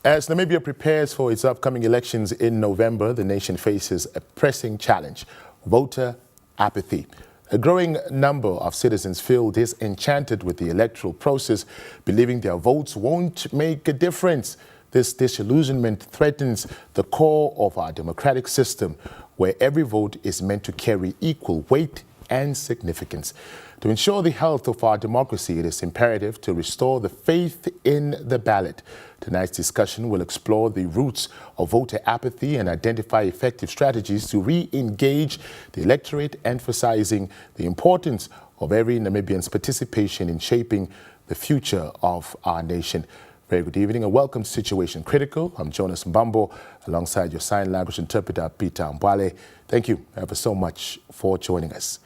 As Namibia prepares for its upcoming elections in November, the nation faces a pressing challenge: voter apathy. A growing number of citizens feel disenchanted with the electoral process, believing their votes won't make a difference. This disillusionment threatens the core of our democratic system, where every vote is meant to carry equal weight and significance. To ensure the health of our democracy, it is imperative to restore the faith in the ballot. Tonight's discussion will explore the roots of voter apathy and identify effective strategies to re-engage the electorate, emphasizing the importance of every Namibian's participation in shaping the future of our nation. Very good evening and welcome to Situation Critical. I'm Jonas Mbambo, alongside your sign language interpreter, Peter Mbwale. Thank you ever so much for joining us.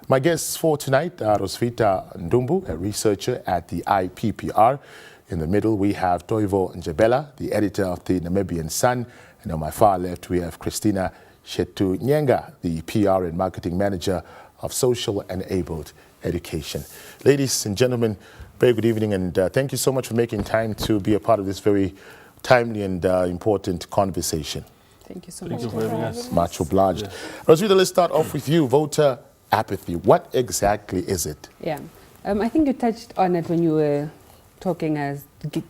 My guests for tonight are Rosvita Ndumbu, a researcher at the IPPR. In the middle, we have Toivo Njebela, the editor of the Namibian Sun. And on my far left, we have Christina Shetu Nyenga, the PR and marketing manager of Social Enabled Education. Ladies and gentlemen, very good evening, and thank you so much for making time to be a part of this very timely and important conversation. Thank you so much. Thank you for having us. Much obliged. Yeah. Rosvita, let's start off with you. Voter apathy. What exactly is it? Yeah, I think you touched on it when you were talking as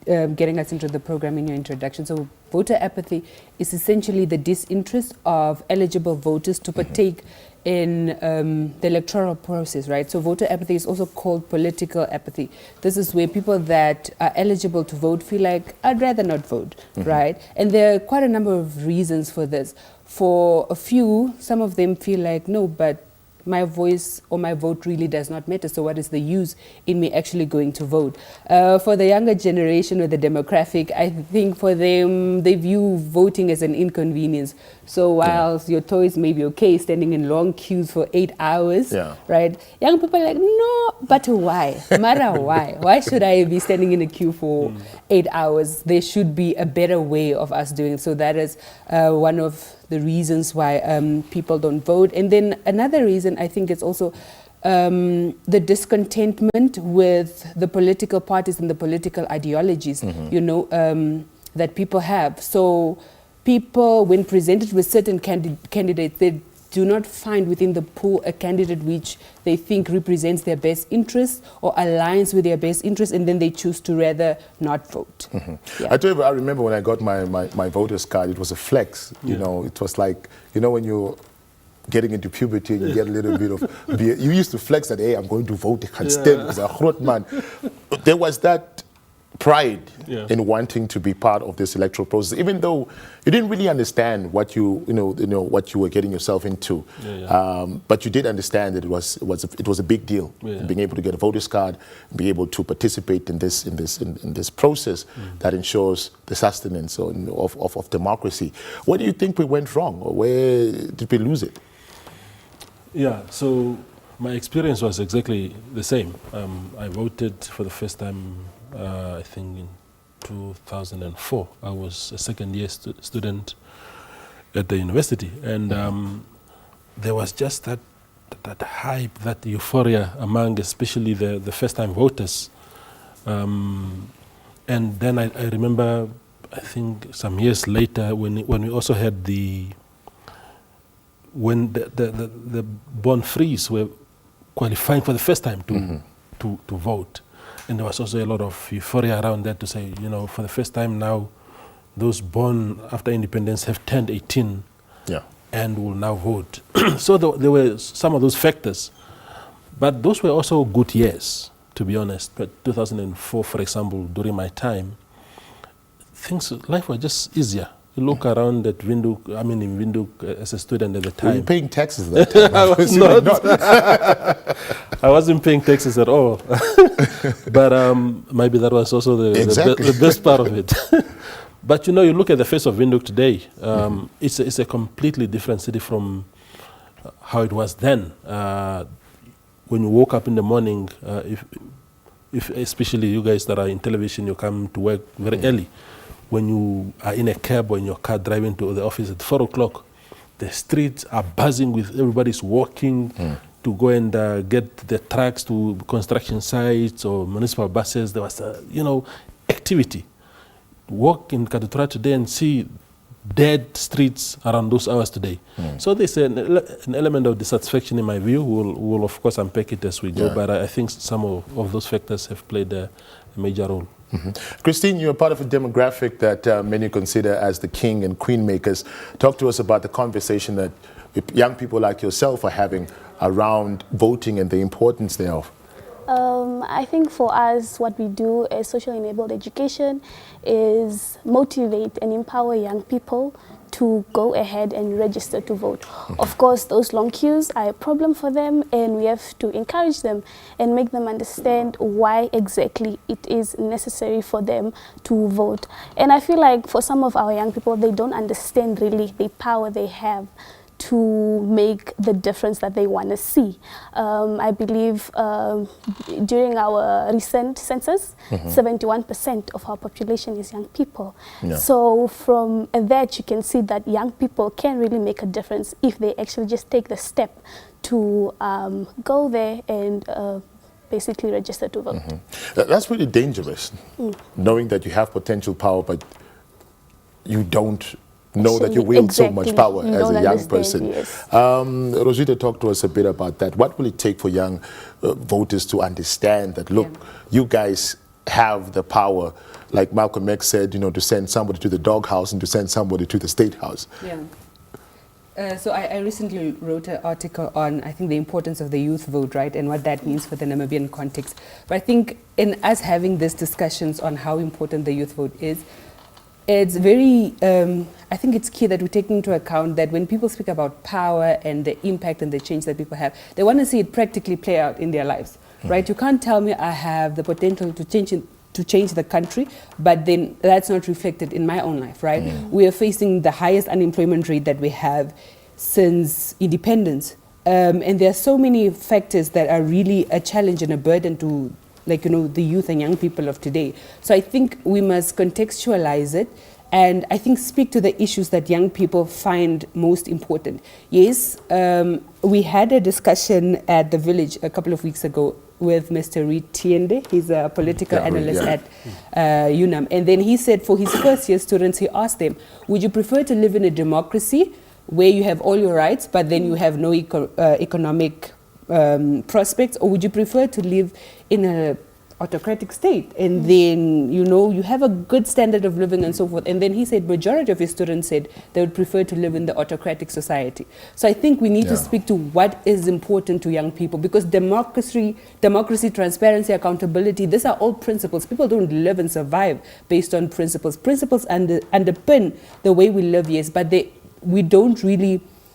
getting us into the program in your introduction. So voter apathy is essentially the disinterest of eligible voters to partake in the electoral process, right? So voter apathy is also called political apathy. This is where people that are eligible to vote feel like, I'd rather not vote, right? And there are quite a number of reasons for this. For a few, some of them feel like, no, but my voice or my vote really does not matter, so what is the use in me actually going to vote? For the younger generation or the demographic, I think for them, they view voting as an inconvenience. So whilst your toys may be okay, standing in long queues for 8 hours, right? Young people are like, no, but why? Matter why? Why should I be standing in a queue for 8 hours? There should be a better way of us doing it. So that is one of the reasons why people don't vote. And then another reason, I think, it's also the discontentment with the political parties and the political ideologies, you know, that people have. So people, when presented with certain candidates, they do not find within the pool a candidate which they think represents their best interests or aligns with their best interests, and then they choose to rather not vote. I tell you, I remember when I got my voter's card, it was a flex. You know, it was like, you know, when you're getting into puberty and you get a little bit of beer, you used to flex that, hey, I'm going to vote. I can stand as a groot man. There was that pride in wanting to be part of this electoral process, even though you didn't really understand what you what you were getting yourself into. But you did understand that it was a big deal, being able to get a voter's card, be able to participate in this process that ensures the sustenance of democracy. Where do you think we went wrong, or where did we lose it? Yeah, so my experience was exactly the same. I voted for the first time, I think in 2004. I was a second-year student at the university, and there was just that hype, that euphoria among especially the first-time voters. And then I remember, I think some years later, when we also had when the born frees were qualifying for the first time to vote. And there was also a lot of euphoria around that to say, you know, for the first time now, those born after independence have turned 18 and will now vote. So there were some of those factors. But those were also good years, to be honest. But 2004, for example, during my time, life was just easier. You look around at Windhoek, I mean in Windhoek as a student at the time. Were you paying taxes at that time? I was not. I wasn't paying taxes at all. But maybe that was also the best part of it. But you know, you look at the face of Windhoek today, it's a completely different city from how it was then. When you woke up in the morning, if especially you guys that are in television, you come to work very early. When you are in a cab or in your car driving to the office at 4 o'clock, the streets are buzzing with everybody's walking to go and get the trucks to construction sites or municipal buses. There was, activity. walk in Katutura today and see dead streets around those hours today. So there's an element of dissatisfaction in my view. We'll of course unpack it as we go, but I think some of those factors have played a major role. Christine, you're part of a demographic that many consider as the king and queen makers. Talk to us about the conversation that young people like yourself are having around voting and the importance thereof. I think for us, what we do as socially enabled education is motivate and empower young people to go ahead and register to vote. Of course, those long queues are a problem for them, and we have to encourage them and make them understand why exactly it is necessary for them to vote. And I feel like for some of our young people, they don't understand really the power they have to make the difference that they want to see. I believe during our recent census, 71% of our population is young people. So from that, you can see that young people can really make a difference if they actually just take the step to go there and basically register to vote. That's really dangerous, knowing that you have potential power, but you don't know that you wield so much power as a young person. Rosita, talk to us a bit about that. What will it take for young voters to understand that, look, you guys have the power, like Malcolm X said, you know, to send somebody to the doghouse and to send somebody to the state house? So I recently wrote an article on, I think, the importance of the youth vote, right, and what that means for the Namibian context. But I think in us having these discussions on how important the youth vote is, it's very, I think it's key that we take into account that when people speak about power and the impact and the change that people have, they want to see it practically play out in their lives, right? You can't tell me I have the potential to change the country, but then that's not reflected in my own life, right? We are facing the highest unemployment rate that we have since independence. And there are so many factors that are really a challenge and a burden to, like, you know, the youth and young people of today. So I think we must contextualize it and I think speak to the issues that young people find most important. Yes, we had a discussion at the village a couple of weeks ago with Mr. Reed Tiende. He's a political analyst at UNAM. And then he said for his first year students, he asked them, would you prefer to live in a democracy where you have all your rights, but then you have no economic prospects, or would you prefer to live in an autocratic state and then, you know, you have a good standard of living and so forth? And then he said majority of his students said they would prefer to live in the autocratic society. So I think we need to speak to what is important to young people, because democracy, transparency, accountability, these are all principles. People don't live and survive based on principles. Principles underpin the way we live, yes, but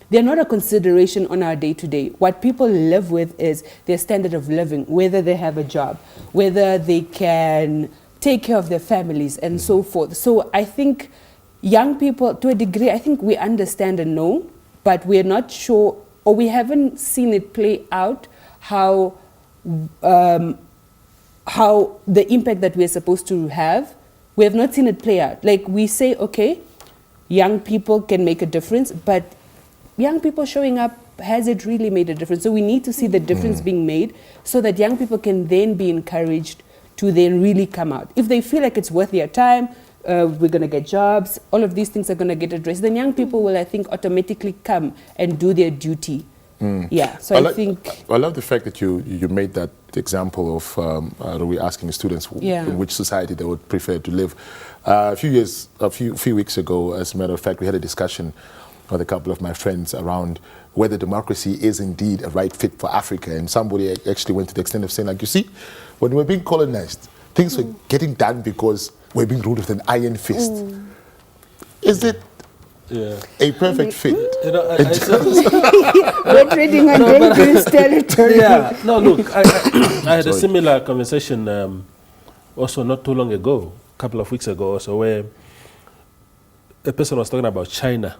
they're not a consideration on our day-to-day. What people live with is their standard of living, whether they have a job, whether they can take care of their families and so forth. So I think young people, to a degree, I think we understand and know, but we're not sure, or we haven't seen it play out how the impact that we're supposed to have. We have not seen it play out. Like we say, okay, young people can make a difference, but young people showing up, has it really made a difference? So we need to see the difference being made so that young people can then be encouraged to then really come out. If they feel like it's worth their time, we're going to get jobs, all of these things are going to get addressed, then young people will, I think, automatically come and do their duty. So I think... I love the fact that you made that example of Rui asking the students in which society they would prefer to live. A few weeks ago, as a matter of fact, we had a discussion with a couple of my friends around whether democracy is indeed a right fit for Africa. And somebody actually went to the extent of saying, like, you see, when we're being colonized, things were getting done because we're being ruled with an iron fist. Is it a perfect fit? You know, we're treading on dangerous territory. No, look, I had a similar conversation also not too long ago, a couple of weeks ago also, where a person was talking about China.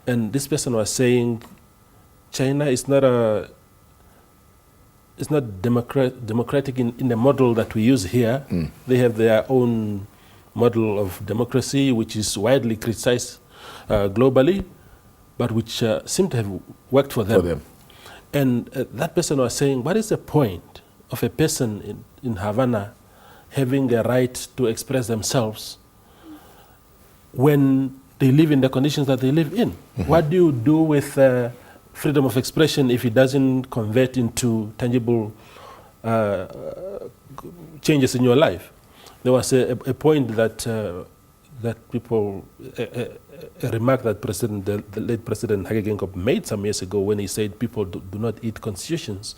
And this person was saying China is not democratic in the model that we use here. They have their own model of democracy, which is widely criticized globally, but which seem to have worked for them. And that person was saying, what is the point of a person in Havana having a right to express themselves when they live in the conditions that they live in. What do you do with freedom of expression if it doesn't convert into tangible changes in your life? There was a point that people, a remark that the late President Hage Geingob made some years ago when he said people do not eat constitutions,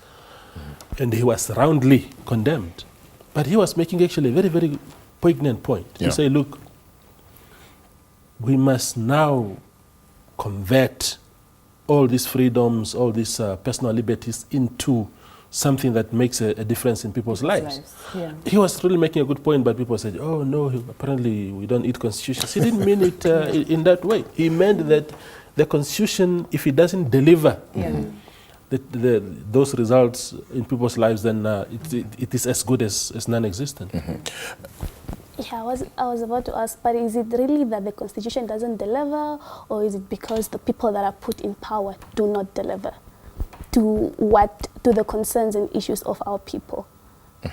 and he was roundly condemned. But he was making actually a very, very poignant point. Yeah. He said, look, we must now convert all these freedoms, all these personal liberties into something that makes a difference in people's lives. Yeah. He was really making a good point, but people said, oh no, apparently we don't eat constitutions. He didn't mean it in that way. He meant that the constitution, if it doesn't deliver those results in people's lives, then it is as good as non-existent. Yeah, I was about to ask, but is it really that the constitution doesn't deliver, or is it because the people that are put in power do not deliver to the concerns and issues of our people?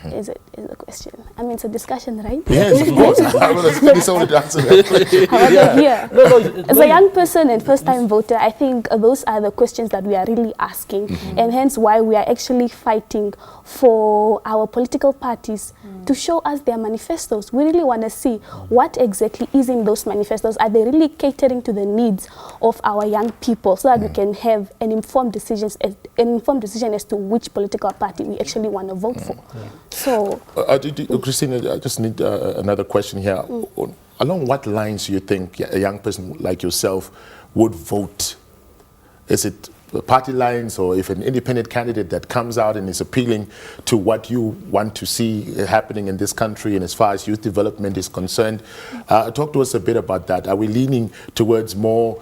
Is the question. I mean, it's a discussion, right? Yes, of course. I will expect someone to answer that. However, as a young person and first-time voter, I think those are the questions that we are really asking, and hence why we are actually fighting for our political parties to show us their manifestos. We really want to see what exactly is in those manifestos. Are they really catering to the needs of our young people, so that we can have an informed decision as to which political party we actually want to vote for? So, Christina, I just need another question here. Along what lines do you think a young person like yourself would vote? Is it party lines, or if an independent candidate that comes out and is appealing to what you want to see happening in this country, and as far as youth development is concerned? Talk to us a bit about that. Are we leaning towards more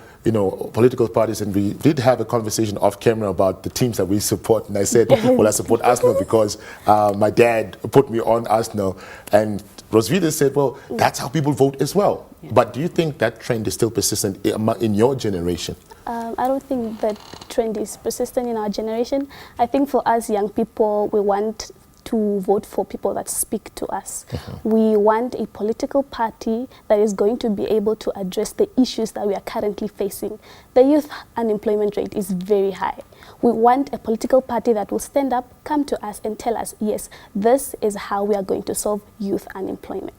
political parties? And we did have a conversation off camera about the teams that we support, and I said, well, I support Arsenal because my dad put me on Arsenal, and Rosvita said, well, that's how people vote as well. But do you think that trend is still persistent in your generation? I don't think that trend is persistent in our generation. I think for us young people, we want to vote for people that speak to us. We want a political party that is going to be able to address the issues that we are currently facing. The youth unemployment rate is very high. We want a political party that will stand up, come to us and tell us, yes, this is how we are going to solve youth unemployment.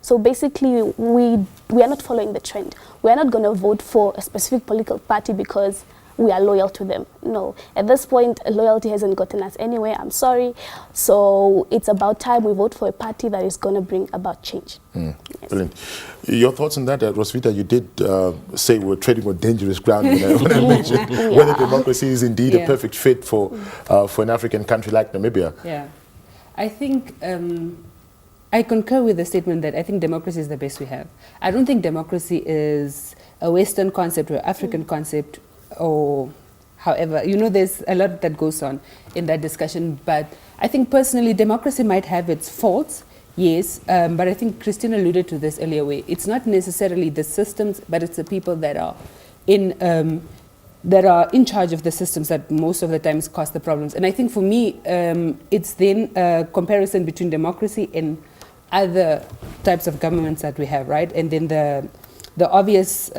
So basically, we are not following the trend. We are not going to vote for a specific political party because we are loyal to them. No, at this point, loyalty hasn't gotten us anywhere. I'm sorry. So it's about time we vote for a party that is going to bring about change. Yes. Brilliant. Your thoughts on that, Rosvita? You did say we're treading on dangerous ground when I mentioned whether democracy is indeed a perfect fit for an African country like Namibia. Yeah, I think I concur with the statement that I think democracy is the best we have. I don't think democracy is a Western concept or African concept, or however, there's a lot that goes on in that discussion. But I think personally, democracy might have its faults, yes, but I think Christine alluded to this earlier way. It's not necessarily the systems, but it's the people that are in charge of the systems that most of the times cause the problems. And I think for me, it's then a comparison between democracy and other types of governments that we have, right? And then the obvious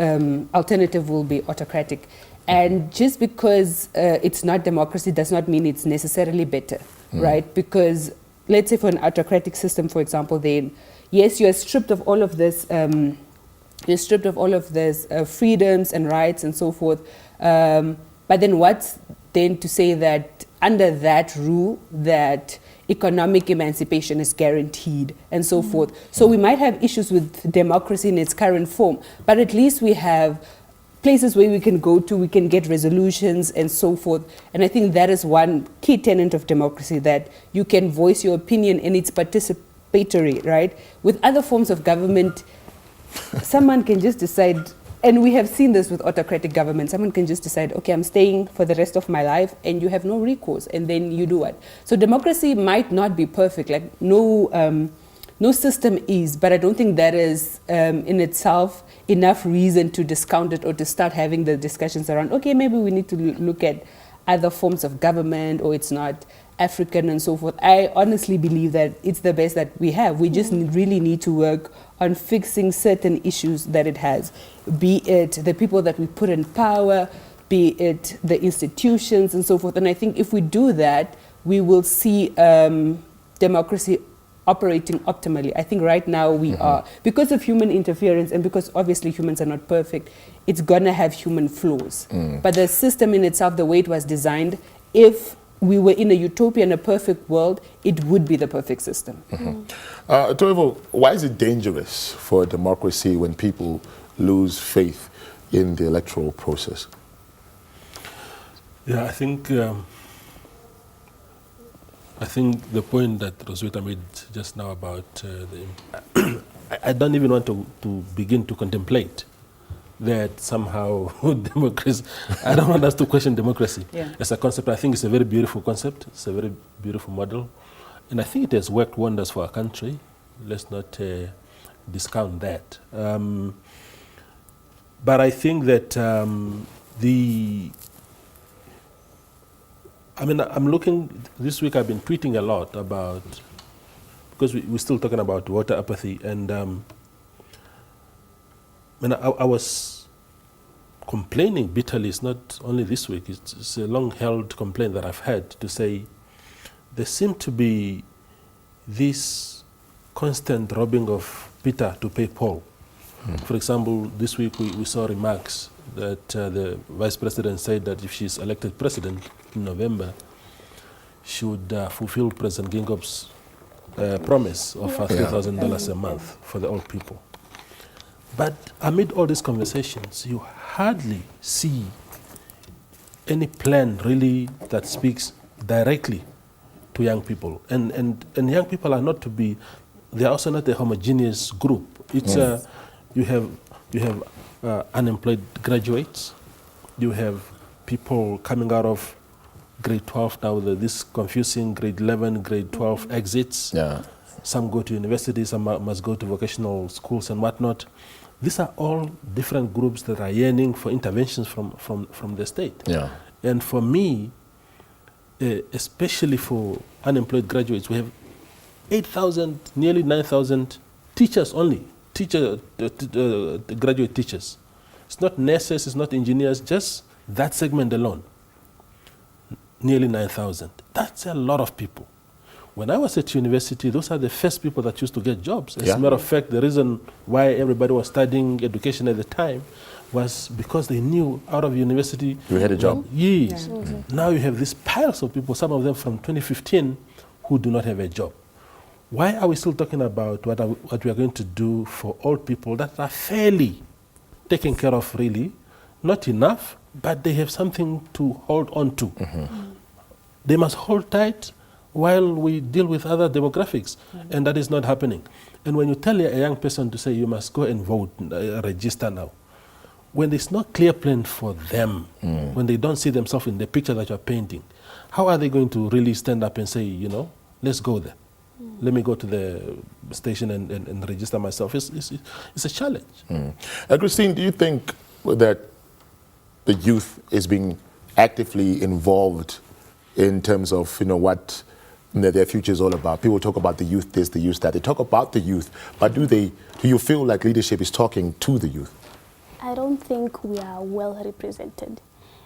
alternative will be autocratic. And just because it's not democracy does not mean it's necessarily better, right? Because let's say for an autocratic system, for example, then yes, you're stripped of all of this, freedoms and rights and so forth. But then what's then to say that under that rule that economic emancipation is guaranteed and so forth? So we might have issues with democracy in its current form, but at least we have places where we can go to, we can get resolutions and so forth. And I think that is one key tenet of democracy, that you can voice your opinion and it's participatory, right? With other forms of government, someone can just decide, and we have seen this with autocratic government, someone can just decide, okay, I'm staying for the rest of my life, and you have no recourse, and then you do what? So democracy might not be perfect, like no system is, but I don't think that is in itself enough reason to discount it or to start having the discussions around, okay, maybe we need to look at other forms of government, or it's not African and so forth. I honestly believe that it's the best that we have. We just really need to work on fixing certain issues that it has, be it the people that we put in power, be it the institutions and so forth. And I think if we do that, we will see democracy operating optimally. I think right now we are, because of human interference and because obviously humans are not perfect, it's gonna have human flaws. But the system in itself, the way it was designed, if we were in a utopian, a perfect world, it would be the perfect system. Toivo, why is it dangerous for a democracy when people lose faith in the electoral process? Yeah, I think the point that Roswitha made just now about I don't even want to begin to contemplate that somehow democracy, I don't want us to question democracy as a concept. I think it's a very beautiful concept. It's a very beautiful model. And I think it has worked wonders for our country. Let's not discount that. But I think that I'm looking, this week I've been tweeting a lot about, because we're still talking about voter apathy, and I was complaining bitterly. It's not only this week, it's a long-held complaint that I've had to say there seemed to be this constant robbing of Peter to pay Paul. For example, this week we saw remarks that the Vice President said that if she's elected president in November, she would fulfill President Gingob's promise of $3,000 a month for the old people. But amid all these conversations, you hardly see any plan really that speaks directly to young people. And young people are not to be, they are also not a homogeneous group. It's you have unemployed graduates, you have people coming out of grade 12 now, this confusing grade 11, grade 12 exits. Some go to university, some must go to vocational schools and whatnot. These are all different groups that are yearning for interventions from the state. And for me, especially for unemployed graduates, we have 8,000, nearly 9,000 teachers only, graduate teachers. It's not nurses, it's not engineers, just that segment alone. Nearly 9,000. That's a lot of people. When I was at university, those are the first people that used to get jobs. As a matter of fact, the reason why everybody was studying education at the time was because they knew out of university you had a job. Yes. Now you have these piles of people, some of them from 2015, who do not have a job. Why are we still talking about what we are going to do for old people that are fairly taken care of, really? Not enough, but they have something to hold on to. They must hold tight while we deal with other demographics, and that is not happening. And when you tell a young person to say, you must go and vote, register now, when there's no clear plan for them, when they don't see themselves in the picture that you're painting, how are they going to really stand up and say, let's go there? Let me go to the station and register myself. It's a challenge. Christine, do you think that the youth is being actively involved in terms of what their future is all about? People talk about the youth this, the youth that. They talk about the youth, but do you feel like leadership is talking to the youth? I don't think we are well represented.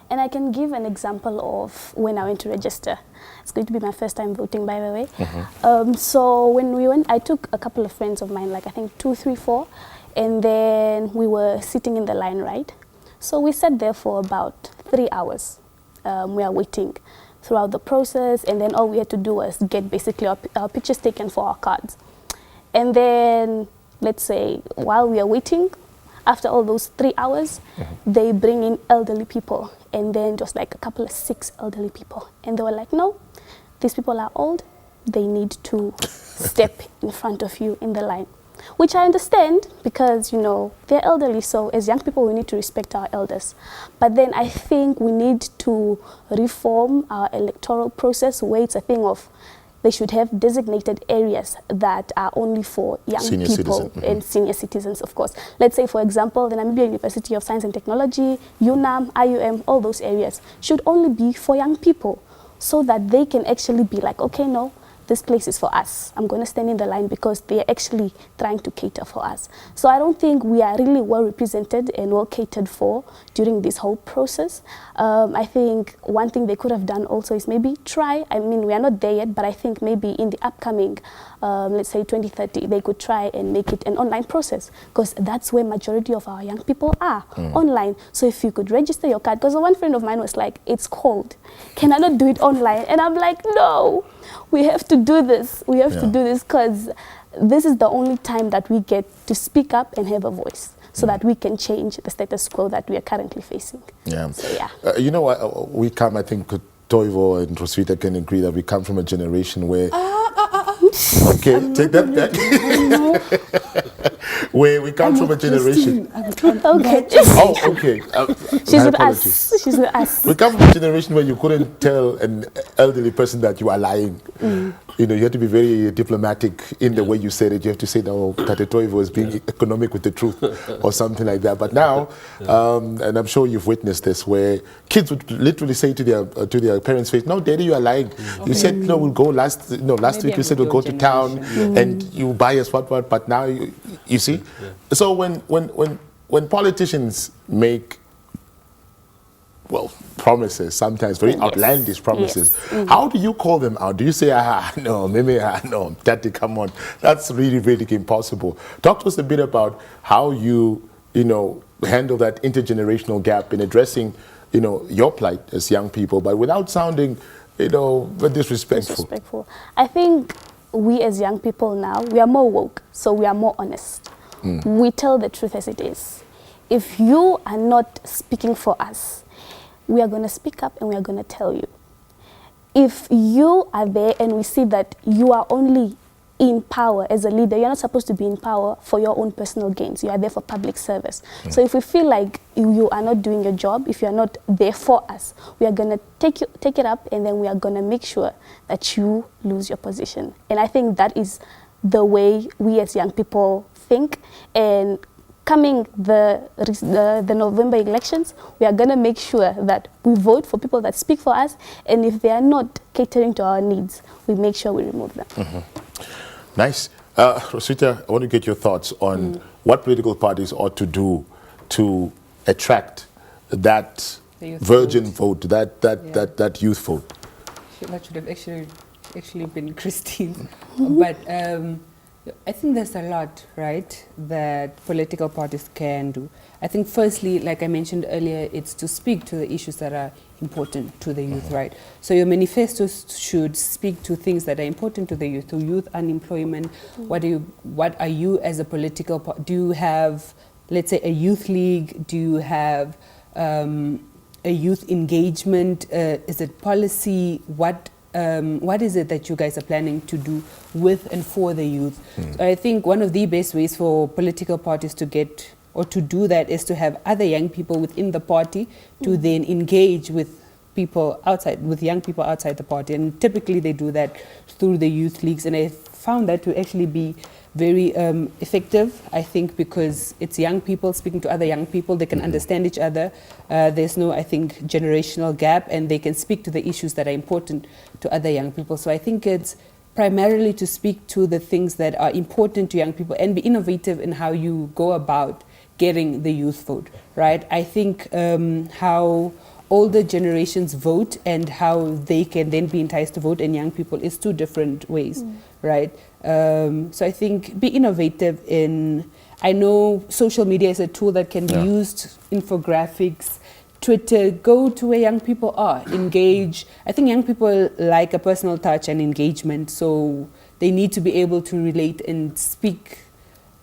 And I can give an example of when I went to register. It's going to be my first time voting, by the way. So when we went, I took a couple of friends of mine, like I think 2, 3, 4, and then we were sitting in the line, right? So we sat there for about 3 hours. We are waiting throughout the process, and then all we had to do was get basically our pictures taken for our cards. And then, let's say, while we are waiting, after all those 3 hours, they bring in elderly people, and then just like a couple of 6 elderly people. And they were like, no, these people are old. They need to step in front of you in the line, which I understand because, they're elderly. So as young people, we need to respect our elders. But then I think we need to reform our electoral process where it's a thing of they should have designated areas that are only for young senior people and senior citizens, of course. Let's say, for example, the Namibia University of Science and Technology, UNAM, IUM, all those areas should only be for young people. so that they can actually be like, okay, no, this place is for us. I'm going to stand in the line because they're actually trying to cater for us. So I don't think we are really well represented and well catered for during this whole process. I think one thing they could have done also is maybe try, I mean, we are not there yet, but I think maybe in the upcoming, let's say 2030, they could try and make it an online process, because that's where majority of our young people are, online. So if you could register your card, because one friend of mine was like, it's cold. Can I not do it online? And I'm like, no. We have to do this. We have to do this because this is the only time that we get to speak up and have a voice, so that we can change the status quo that we are currently facing. Yeah. So, yeah. You know what? We come, I think, Toivo and Roswitha can agree that we come from a generation where... Okay, take that back. Where we come from a generation. Okay. Oh, okay. She's with us. She's with us. We come from a generation where you couldn't tell an elderly person that you are lying. You know, you have to be very diplomatic in the way you said it. You have to say, no, Tate Toivo is being economic with the truth or something like that. But now, and I'm sure you've witnessed this, where kids would literally say to their parents' face, no, Daddy, you are lying. You said, no, we'll go last week you said we'll go to town and you buy us what, but now you see? So when politicians make, well, promises, sometimes very outlandish promises, how do you call them out? Do you say, no, maybe, no, Daddy, come on. That's really, really impossible. Talk to us a bit about how you handle that intergenerational gap in addressing, your plight as young people, but without sounding, disrespectful. I think we as young people now, we are more woke, so we are more honest. We tell the truth as it is. If you are not speaking for us, we are going to speak up and we are going to tell you. If you are there and we see that you are only in power as a leader, you're not supposed to be in power for your own personal gains. You are there for public service. So if we feel like you are not doing your job, if you are not there for us, we are going to take it up, and then we are going to make sure that you lose your position. And I think that is the way we as young people think. And coming the November elections, we are going to make sure that we vote for people that speak for us, and if they are not catering to our needs, we make sure we remove them. Nice. Roswitha, I want to get your thoughts on what political parties ought to do to attract that virgin vote, that youth vote. That should have actually been Christine. But I think there's a lot, right, that political parties can do. I think firstly, like I mentioned earlier, it's to speak to the issues that are important to the youth, right? So your manifestos should speak to things that are important to the youth, to youth unemployment. What are you as a political party? Do you have, let's say, a youth league? Do you have a youth engagement? Is it policy? What is it that you guys are planning to do with and for the youth? So I think one of the best ways for political parties to get or to do that is to have other young people within the party to then engage with people outside, with young people outside the party. And typically they do that through the youth leagues. And I found that to actually be very effective, I think, because it's young people speaking to other young people. They can understand each other. There's no, I think, generational gap, and they can speak to the issues that are important to other young people. So I think it's primarily to speak to the things that are important to young people and be innovative in how you go about getting the youth vote, right? I think how older generations vote and how they can then be enticed to vote in young people is two different ways, right? So I think be innovative in, I know social media is a tool that can be used, infographics, Twitter, go to where young people are, engage. I think young people like a personal touch and engagement, so they need to be able to relate and speak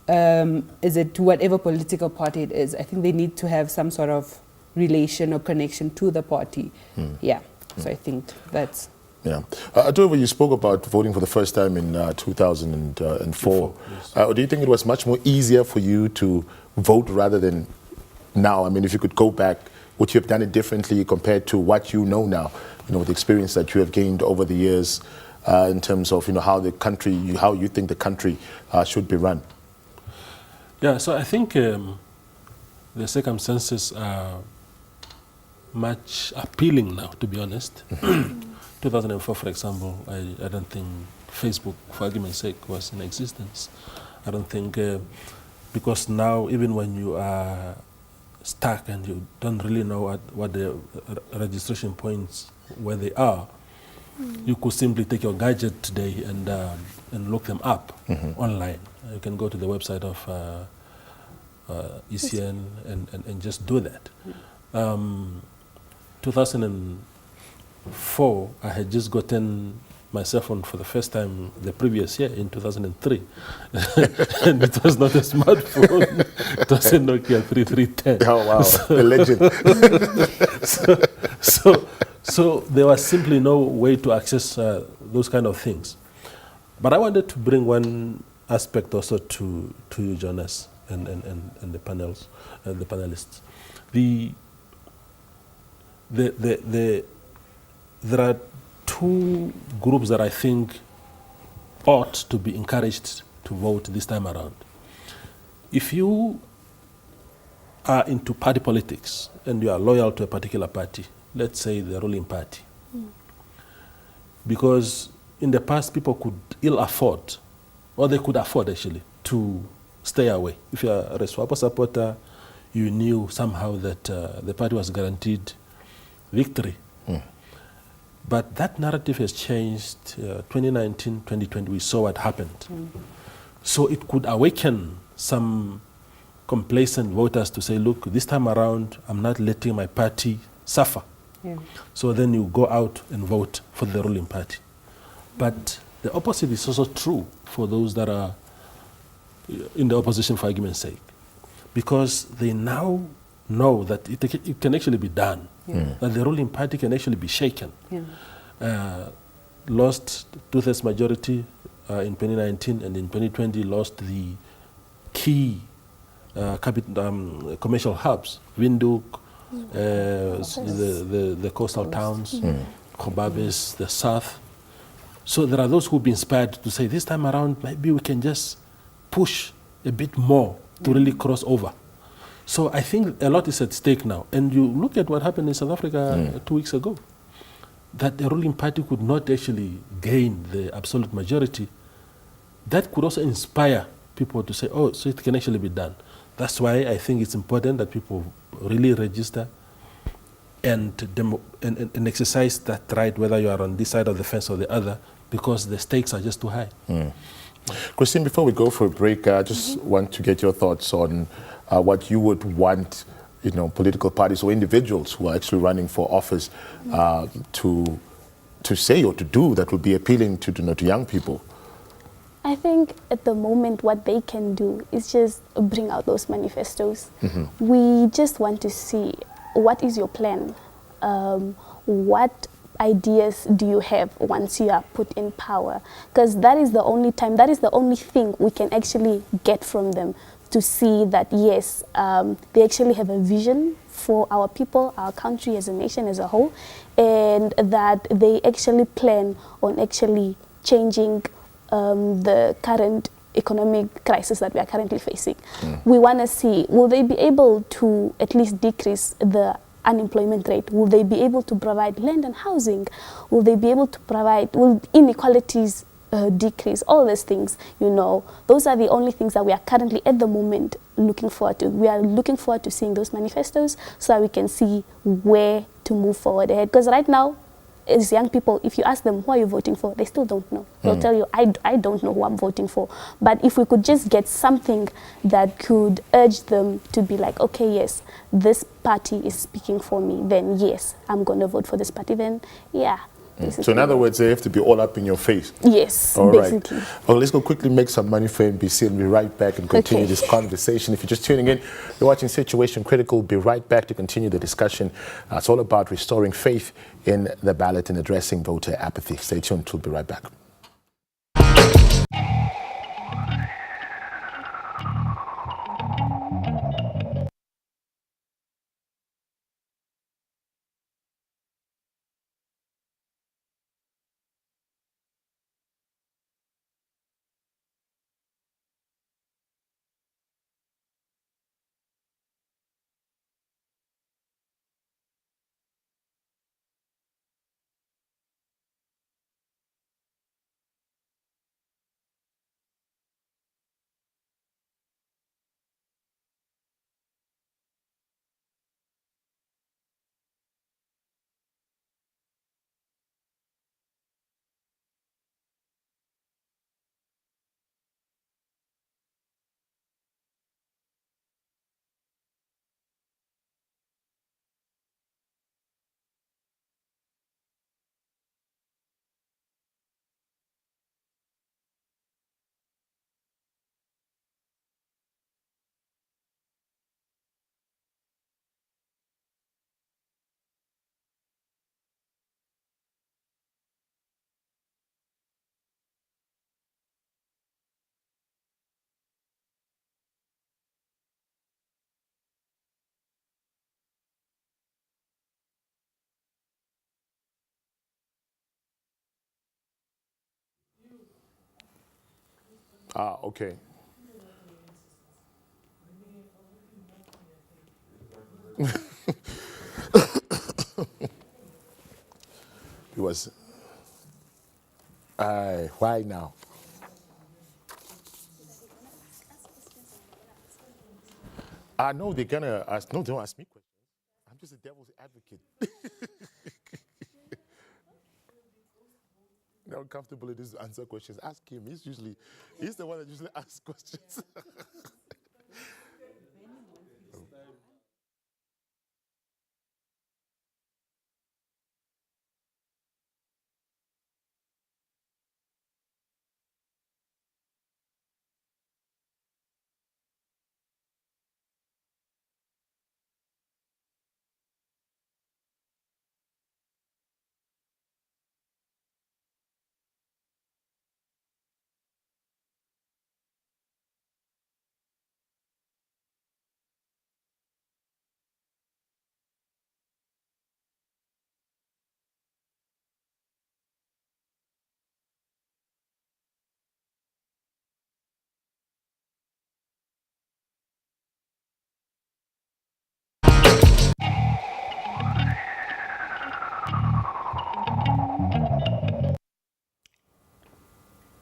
is it to whatever political party it is. I think they need to have some sort of relation or connection to the party. So I think that's... Toivo, you spoke about voting for the first time in 2004. Do you think it was much more easier for you to vote rather than now? I mean, if you could go back, would you have done it differently compared to what you know now, with the experience that you have gained over the years in terms of, how the country, how you think the country should be run? Yeah, so I think the circumstances are much appealing now, to be honest. 2004, for example, I don't think Facebook, for argument's sake, was in existence. I don't think, because now, even when you are stuck and you don't really know what the registration points, where they are, you could simply take your gadget today and look them up online. You can go to the website of ECN and just do that. 2004, I had just gotten my cell phone for the first time the previous year in 2003. And it was not a smartphone, it was a Nokia 3310. Oh, wow, the legend. So there was simply no way to access those kind of things. But I wanted to bring one aspect also to you, Jonas, and the panels, the panelists. There are two groups that I think ought to be encouraged to vote this time around. If you are into party politics and you are loyal to a particular party, let's say the ruling party, because in the past people could ill afford, or they could afford actually, to stay away. If you are a Reswapo supporter, you knew somehow that the party was guaranteed victory. But that narrative has changed. 2019, 2020, we saw what happened. So it could awaken some complacent voters to say, look, this time around, I'm not letting my party suffer. Yeah. So then you go out and vote for the ruling party. But the opposite is also true for those that are in the opposition, for argument's sake, because they now know that it can actually be done, that the ruling party can actually be shaken. Lost two-thirds majority in 2019, and in 2020 lost the key commercial hubs, Windhoek, the coastal towns, Kobabes, the south. So there are those who've been inspired to say, this time around, maybe we can just push a bit more to really cross over. So I think a lot is at stake now. And you look at what happened in South Africa 2 weeks ago, that the ruling party could not actually gain the absolute majority. That could also inspire people to say, oh, so it can actually be done. That's why I think it's important that people really register and exercise that right, whether you are on this side of the fence or the other, because the stakes are just too high. Christine, before we go for a break, I just want to get your thoughts on what you would want, political parties or individuals who are actually running for office to say or to do that would be appealing to young people. I think at the moment what they can do is just bring out those manifestos. We just want to see, what is your plan? What ideas do you have once you are put in power? Because that is the only time, that is the only thing we can actually get from them, to see that yes, they actually have a vision for our people, our country as a nation as a whole, and that they actually plan on actually changing the current economic crisis that we are currently facing. We want to see, will they be able to at least decrease the unemployment rate? Will they be able to provide land and housing? Will they be able to provide, will inequalities decrease? All these things, those are the only things that we are currently at the moment looking forward to. We are looking forward to seeing those manifestos so that we can see where to move forward ahead. Because right now, as young people, if you ask them, who are you voting for? They still don't know. They'll tell you, I don't know who I'm voting for. But if we could just get something that could urge them to be like, okay, yes, this party is speaking for me, then yes, I'm going to vote for this party, then yeah. So in other words, they have to be all up in your face. Yes, all basically. Right. Well, let's go quickly make some money for NBC and be right back and continue this conversation. If you're just tuning in, you're watching Situation Critical. We'll be right back to continue the discussion. It's all about restoring faith in the ballot and addressing voter apathy. Stay tuned. We'll be right back. Ah, okay. It was, why now? No, they're gonna ask, no, don't ask me questions. I'm just a devil's advocate. Now comfortable it is to answer questions. Ask him. He's the one that usually asks questions.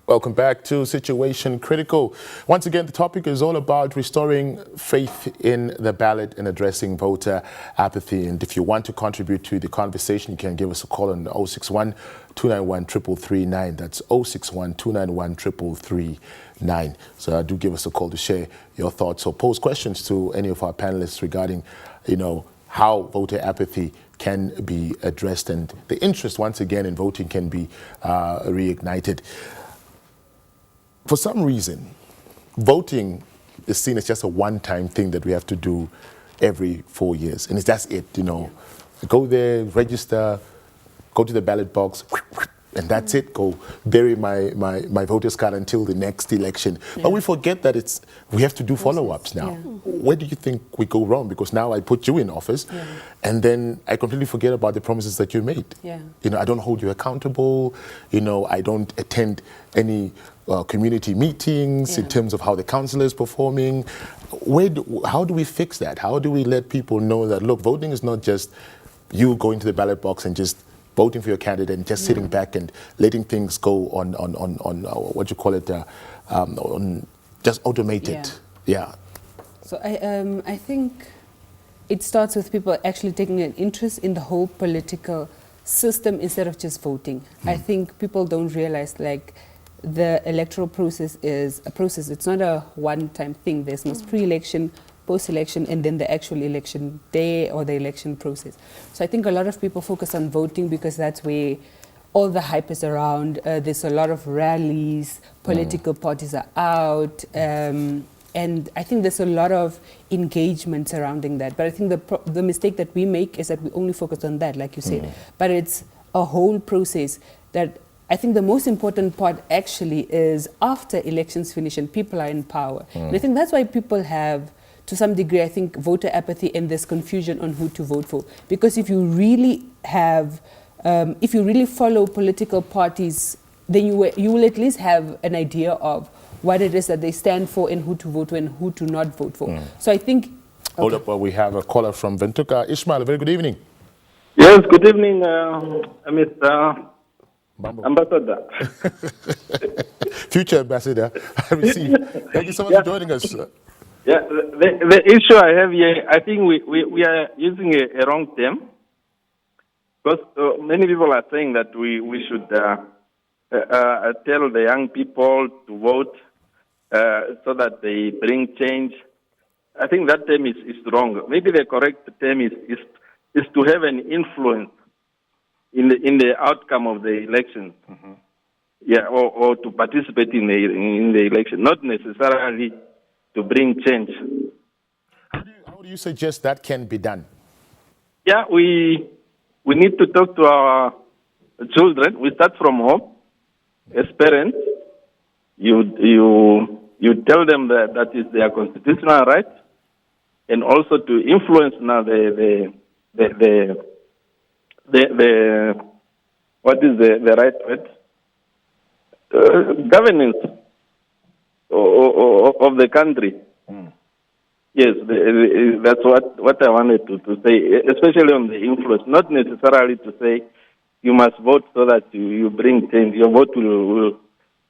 Welcome back to Situation Critical. Once again, the topic is all about restoring faith in the ballot and addressing voter apathy. And if you want to contribute to the conversation, you can give us a call on 061 291 3339. That's 061 291 3339. So do give us a call to share your thoughts or pose questions to any of our panelists regarding, how voter apathy can be addressed and the interest, once again, in voting can be reignited. For some reason, voting is seen as just a one-time thing that we have to do every 4 years. And that's it, Go there, register, go to the ballot box, and that's it. Go bury my voter's card until the next election. Yeah. But we forget that we have to do follow-ups now. Yeah. Where do you think we go wrong? Because now I put you in office, and then I completely forget about the promises that you made. Yeah. I don't hold you accountable. I don't attend any community meetings in terms of how the council is performing. How do we fix that? How do we let people know that, look, voting is not just you going to the ballot box and just voting for your candidate and just sitting back and letting things go on what you call it, just automated. Yeah. So I think it starts with people actually taking an interest in the whole political system instead of just voting. I think people don't realize the electoral process is a process. It's not a one-time thing. There's no pre-election, post-election, and then the actual election day or the election process. So I think a lot of people focus on voting because that's where all the hype is around. There's a lot of rallies, political parties are out, and I think there's a lot of engagement surrounding that. But I think the mistake that we make is that we only focus on that, like you said. But it's a whole process that I think the most important part actually is after elections finish and people are in power. And I think that's why people have, to some degree, I think, voter apathy and this confusion on who to vote for. Because if you really follow political parties, then you will at least have an idea of what it is that they stand for and who to vote for and who to not vote for. So I think... Okay. Hold up, we have a caller from Ventuka. Ishmael, a very good evening. Yes, good evening, Mr. Ambassador. Future Ambassador, I receive. Thank you so much for joining us. Yeah, the issue I have here, I think we are using a wrong term, because many people are saying that we should tell the young people to vote so that they bring change. I think that term is wrong. Maybe the correct term is to have an influence in the outcome of the election. Yeah, or to participate in the election, not necessarily to bring change. How do you suggest that can be done? Yeah, we need to talk to our children. We start from home. As parents, you tell them that is their constitutional right, and also to influence now the what is the right word? Governance. of the country. Yes, that's what I wanted to say, especially on the influence. Not necessarily to say you must vote so that you bring change. Your vote will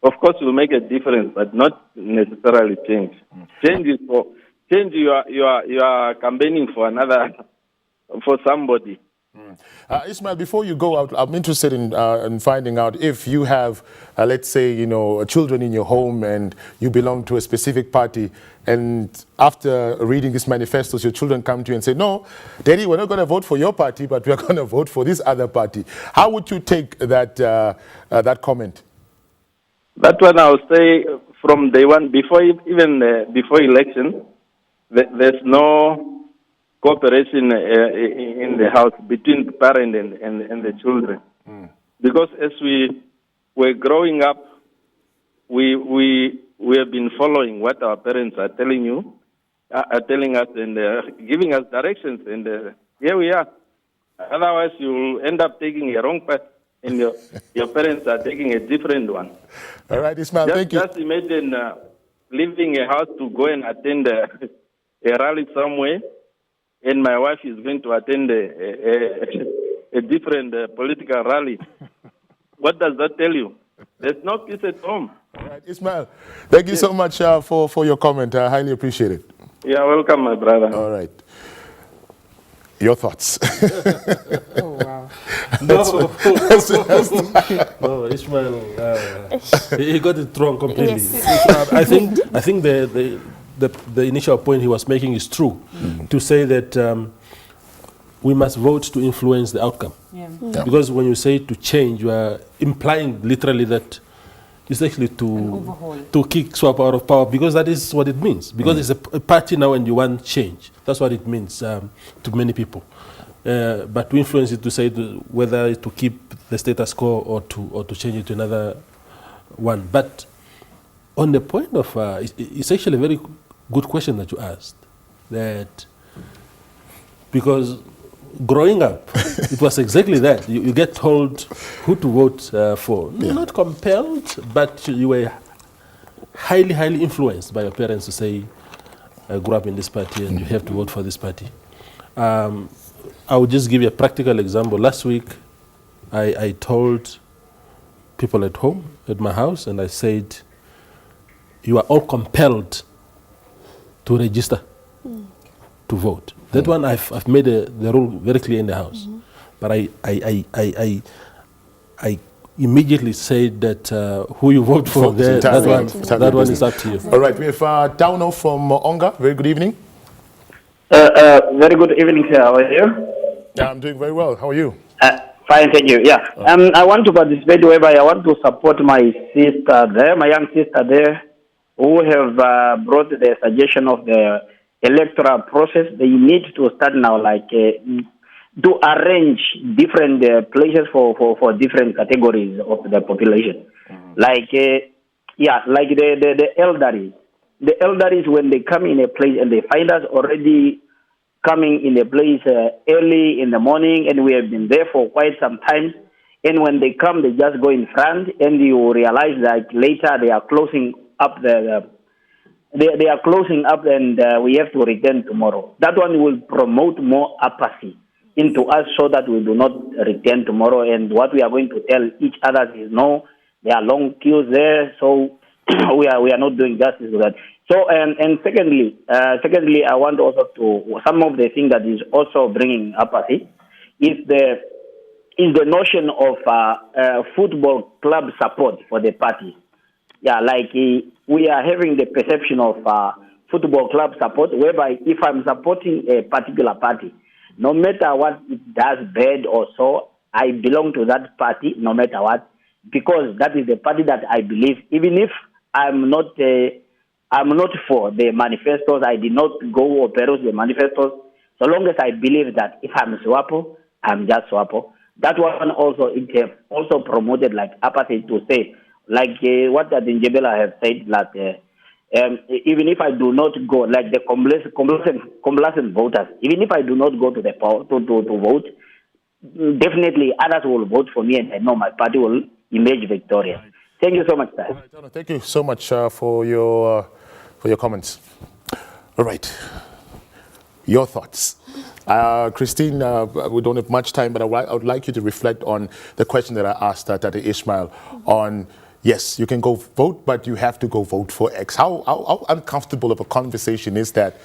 of course, will make a difference, but not necessarily change. Change is for change. You are campaigning for another, for somebody. Ismail, before you go out, I'm interested in finding out if you have, let's say, children in your home and you belong to a specific party, and after reading these manifestos, your children come to you and say, no, Daddy, we're not going to vote for your party, but we're going to vote for this other party. How would you take that comment? That one I'll say from day one, before election, there's no cooperation in the house between the parent and the children. Because as we were growing up, we have been following what our parents are telling us and giving us directions, and here we are. Otherwise, you'll end up taking a wrong path, and your parents are taking a different one. All right, Ismail, thank you. Just imagine leaving a house to go and attend a rally somewhere, and my wife is going to attend a different political rally. What does that tell you? There's no peace at home. All right, Ismail, thank you so much for your comment. I highly appreciate it. You're welcome, my brother. All right. Your thoughts? Oh, wow. No, Ishmael, he got it wrong completely. Yes. I think the initial point he was making is true, to say that we must vote to influence the outcome. Yeah. Because when you say to change, you are implying literally that it's actually to kick swap out of power, because that is what it means. Because it's a party now and you want change. That's what it means to many people. But to influence it, to say whether to keep the status quo or to change it to another one. But on the point of, it's actually a very good question that you asked. That because growing up, it was exactly that. You get told who to vote for. Yeah. Not compelled, but you were highly, highly influenced by your parents to say, I grew up in this party and you have to vote for this party. I will just give you a practical example. Last week, I told people at home, at my house, and I said, you are all compelled to register to vote. That one I've made the rule very clear in the house. But I immediately said that who you vote for, that one is up to you. All right, we have Tauno from Onga. Very good evening. Very good evening, sir. How are you? Yeah, I'm doing very well. How are you? Fine, thank you. Yeah. I want to participate whereby I want to support my sister there, my young sister there, who have brought the suggestion of the electoral process. They need to start now, like, to arrange different places for different categories of the population. Like, like the elderly. The elderly, when they come in a place and they find us already coming in a place early in the morning, and we have been there for quite some time, and when they come, they just go in front, and you realize that later they are closing up they are closing up, and we have to return tomorrow. That one will promote more apathy into us, so that we do not return tomorrow. And what we are going to tell each other is, no, there are long queues there, so we are not doing justice to that. So, and secondly, I want also to, some of the things that is also bringing apathy is the notion of football club support for the party. Yeah, like we are having the perception of football club support, whereby if I'm supporting a particular party, no matter what it does bad or so, I belong to that party no matter what, because that is the party that I believe, even if I'm not for the manifestos, I did not go or peruse the manifestos, so long as I believe that if I'm SWAPO, I'm just SWAPO. That one also, it have also promoted like apathy to say, like what Njebela have said, that even if I do not go, like the complacent voters, even if I do not go to the poll to vote, definitely others will vote for me, and I know my party will emerge victorious. Thank you so much, sir. All right, thank you so much for your for your comments. All right. Your thoughts. Christine, we don't have much time, but I would like you to reflect on the question that I asked Tata Ishmael on, yes, you can go vote, but you have to go vote for X. How uncomfortable of a conversation is that,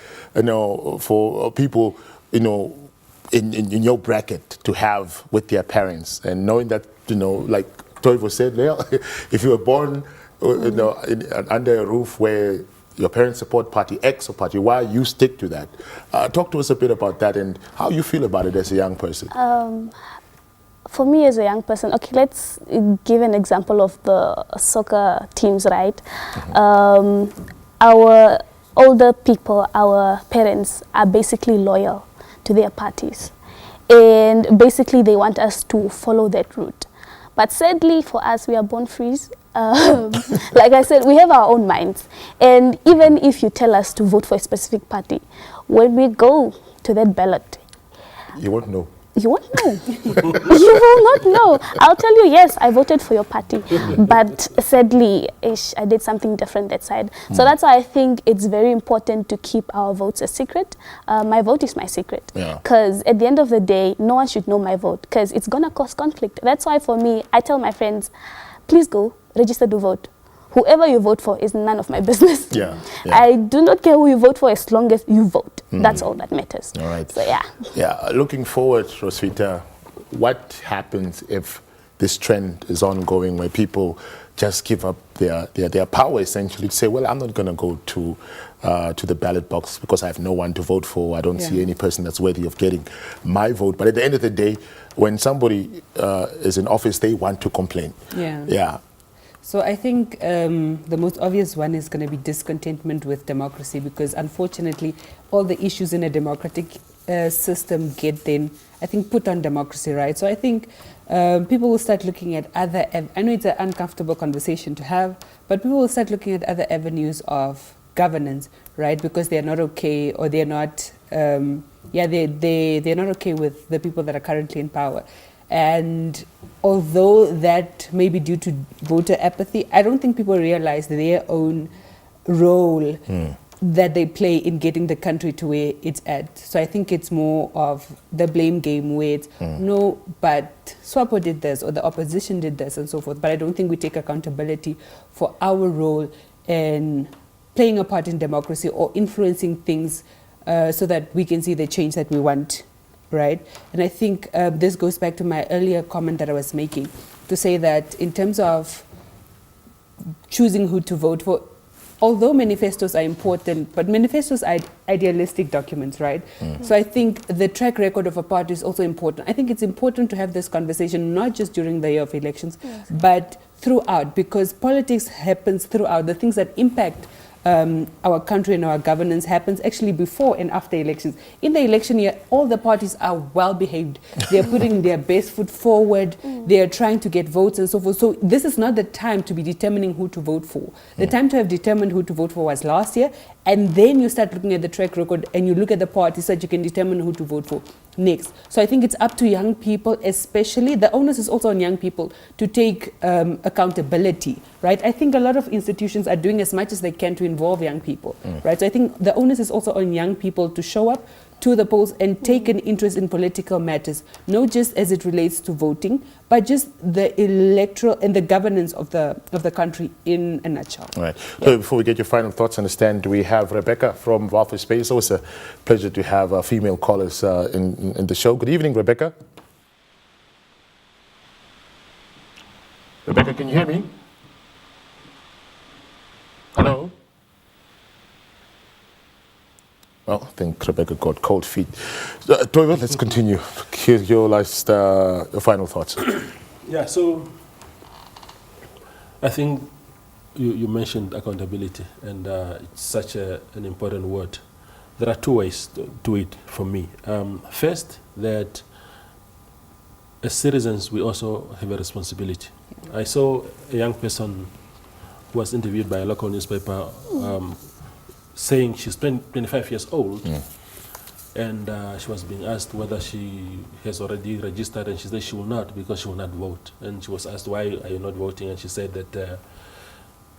for people, in your bracket to have with their parents, and knowing that, like Toivo said, if you were born under a roof where your parents support party X or party Y, you stick to that. Talk to us a bit about that and how you feel about it as a young person. For me as a young person, okay, let's give an example of the soccer teams, right? Our older people, our parents are basically loyal to their parties. And basically they want us to follow that route. But sadly for us, we are born free. Like I said, we have our own minds. And even if you tell us to vote for a specific party, when we go to that ballot, you won't know. You won't know. You will not know. I'll tell you, yes, I voted for your party. But sadly, I did something different that side. So that's why I think it's very important to keep our votes a secret. My vote is my secret. Because at the end of the day, no one should know my vote. Because it's going to cause conflict. That's why for me, I tell my friends, please go, register to vote. Whoever you vote for is none of my business. I do not care who you vote for as long as you vote. That's all that matters. All right. So yeah. Yeah. Looking forward, Roswitha, what happens if this trend is ongoing where people just give up their power essentially to say, well, I'm not going to go to the ballot box because I have no one to vote for. I don't see any person that's worthy of getting my vote. But at the end of the day, when somebody is in office, they want to complain. Yeah. So I think the most obvious one is going to be discontentment with democracy, because unfortunately all the issues in a democratic system get then, I think, put on democracy, right? So I think people will start looking at other, I know it's an uncomfortable conversation to have, but people will start looking at other avenues of governance, right? Because they're not okay, or they're not, they're not okay with the people that are currently in power. And although that may be due to voter apathy, I don't think people realize their own role that they play in getting the country to where it's at. So I think it's more of the blame game where it's, no, but SWAPO did this, or the opposition did this, and so forth. But I don't think we take accountability for our role in playing a part in democracy or influencing things so that we can see the change that we want. Right? And I think this goes back to my earlier comment that I was making, to say that in terms of choosing who to vote for, although manifestos are important, but manifestos are idealistic documents, right? So I think the track record of a party is also important. I think it's important to have this conversation, not just during the year of elections, but throughout, because politics happens throughout. The things that impact our country and our governance happens actually before and after elections. In the election year, all the parties are well behaved. They're putting their best foot forward. They're trying to get votes and so forth. So this is not the time to be determining who to vote for. The time to have determined who to vote for was last year. And then you start looking at the track record and you look at the parties so that you can determine who to vote for next. So I think it's up to young people, especially, the onus is also on young people to take accountability, right? I think a lot of institutions are doing as much as they can to involve young people, right? So I think the onus is also on young people to show up to the polls and take an interest in political matters, not just as it relates to voting, but just the electoral and the governance of the country in a nutshell. All right. So before we get your final thoughts, understand we have Rebecca from Office Space. It's always a pleasure to have female callers in the show. Good evening, Rebecca. Rebecca, can you hear me? Hello? Well, I think Rebecca got cold feet. Toivo, let's continue. Here's your last, your final thoughts. Yeah, so I think you mentioned accountability, and it's such an important word. There are two ways to do it for me. First, that as citizens, we also have a responsibility. I saw a young person who was interviewed by a local newspaper saying she's 25 years old, and she was being asked whether she has already registered, and she said she will not, because she will not vote. And she was asked, why are you not voting? And she said that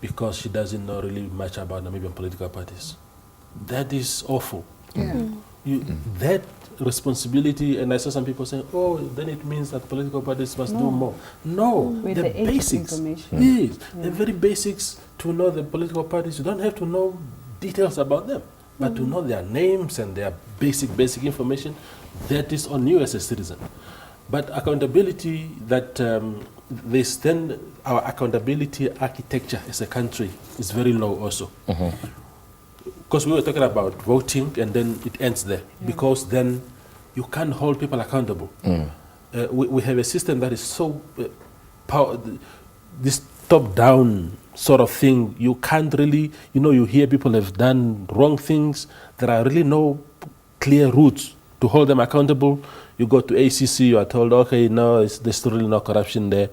because she doesn't know really much about Namibian political parties. That is awful. That responsibility, and I saw some people saying, oh, then it means that political parties must do more. No, With the the basics. information. The very basics to know the political parties. You don't have to know details about them, but to know their names and their basic information, that is on you as a citizen. But accountability, that this then our accountability architecture as a country is very low also. Because we were talking about voting and then it ends there. Because then you can't hold people accountable. We have a system that is so this top-down sort of thing. You can't really, you hear people have done wrong things. There are really no clear routes to hold them accountable. You go to ACC, you are told, okay, no, there's really no corruption there,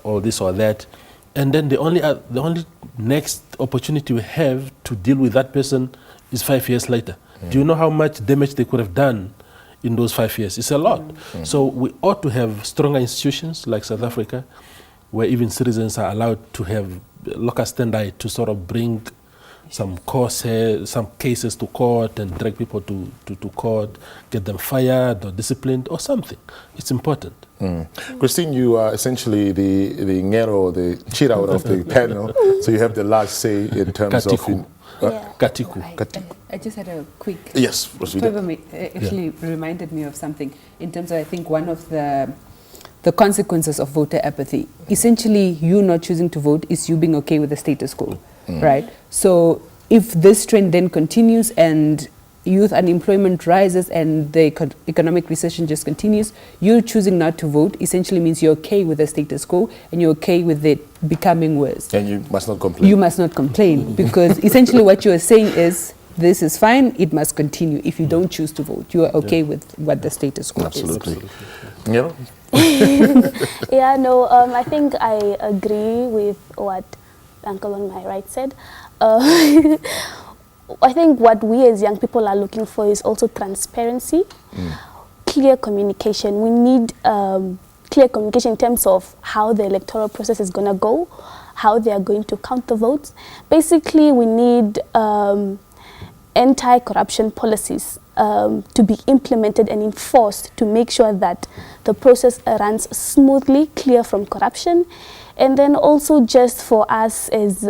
or this or that. And then the only next opportunity we have to deal with that person is 5 years later. Do you know how much damage they could have done in those 5 years? It's a lot. So we ought to have stronger institutions like South Africa, where even citizens are allowed to have locus standi to sort of bring some cases to court and drag people to court, get them fired or disciplined or something. It's important. Christine, you are essentially the ngero, the chirao of the panel, so you have the last say in terms of... Katiku. I just had a quick... Yes, Trevor actually reminded me of something in terms of, I think, one of the consequences of voter apathy. Essentially, you not choosing to vote is you being okay with the status quo, right? So if this trend then continues and youth unemployment rises and the economic recession just continues, you choosing not to vote essentially means you're okay with the status quo and you're okay with it becoming worse. And you must not complain. You must not complain because essentially what you are saying is this is fine, it must continue. If you don't choose to vote, you are okay with what the status quo is. Absolutely. Yeah. I think I agree with what Uncle on my right said. I think what we as young people are looking for is also transparency, clear communication. We need clear communication in terms of how the electoral process is going to go, how they are going to count the votes. Basically, we need anti-corruption policies to be implemented and enforced to make sure that the process runs smoothly, clear from corruption. And then also just for us as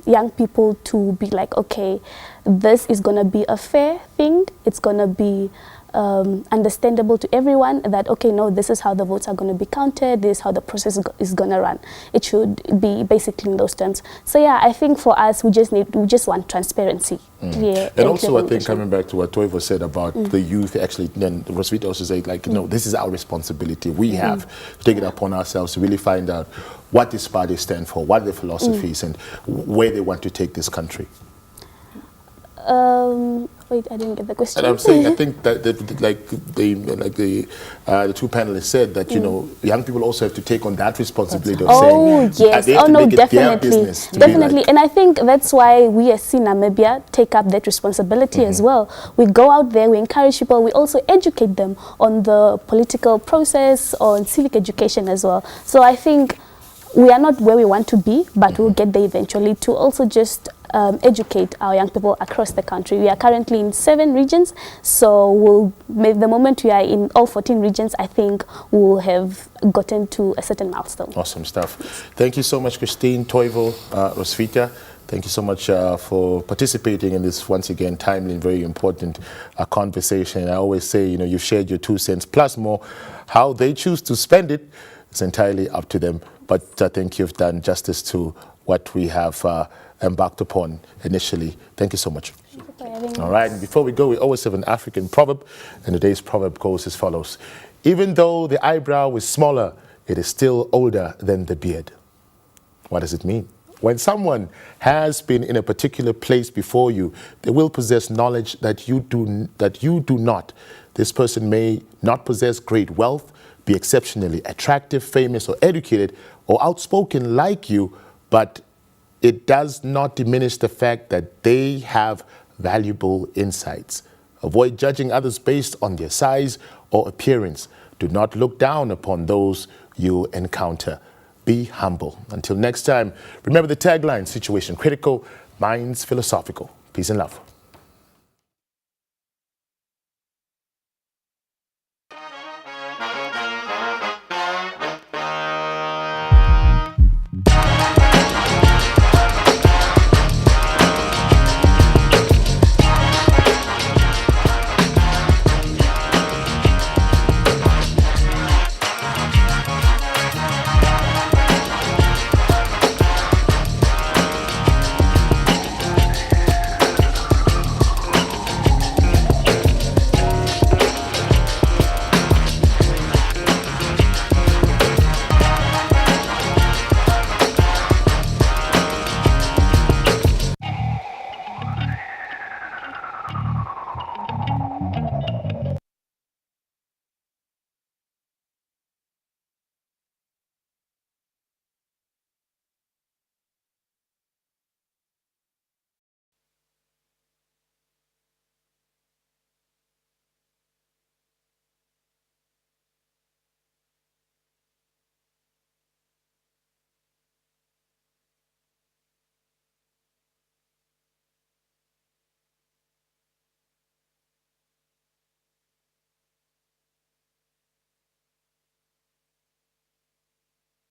young people to be like, okay, this is going to be a fair thing. It's going to be understandable to everyone that, okay, no, this is how the votes are going to be counted. This is how the process is going to run. It should be basically in those terms. So yeah, I think for us, we just want transparency. Clear, and also, I think coming back to what Toivo said about the youth, actually, then Roswitha also said, like, no, this is our responsibility. We have to take it upon ourselves to really find out what these parties stand for, what their philosophies, and where they want to take this country. Wait, I didn't get the question. And I'm saying, I think that the two panelists said that, young people also have to take on that responsibility of saying, yes. they have to make it their business. Definitely. And I think that's why we as Namibia take up that responsibility as well. We go out there, we encourage people, we also educate them on the political process, on civic education as well. So I think we are not where we want to be, but we'll get there eventually to also just educate our young people across the country. We are currently in 7 regions, so the moment we are in all 14 regions, I think we'll have gotten to a certain milestone. Awesome stuff. Thank you so much, Christine, Toivo, Roswitha. Thank you so much for participating in this, once again, timely and very important conversation. I always say, you've shared your 2 cents plus more. How they choose to spend it, it's entirely up to them. But I think you've done justice to what we have embarked upon initially. Thank you so much. All right, and before we go, we always have an African proverb, and today's proverb goes as follows. Even though the eyebrow is smaller, it is still older than the beard. What does it mean? When someone has been in a particular place before you, they will possess knowledge that you do not. This person may not possess great wealth, be exceptionally attractive, famous, or educated, or outspoken like you, but it does not diminish the fact that they have valuable insights. Avoid judging others based on their size or appearance. Do not look down upon those you encounter. be humble. Until next time, remember the tagline, situation critical, minds philosophical. Peace and love.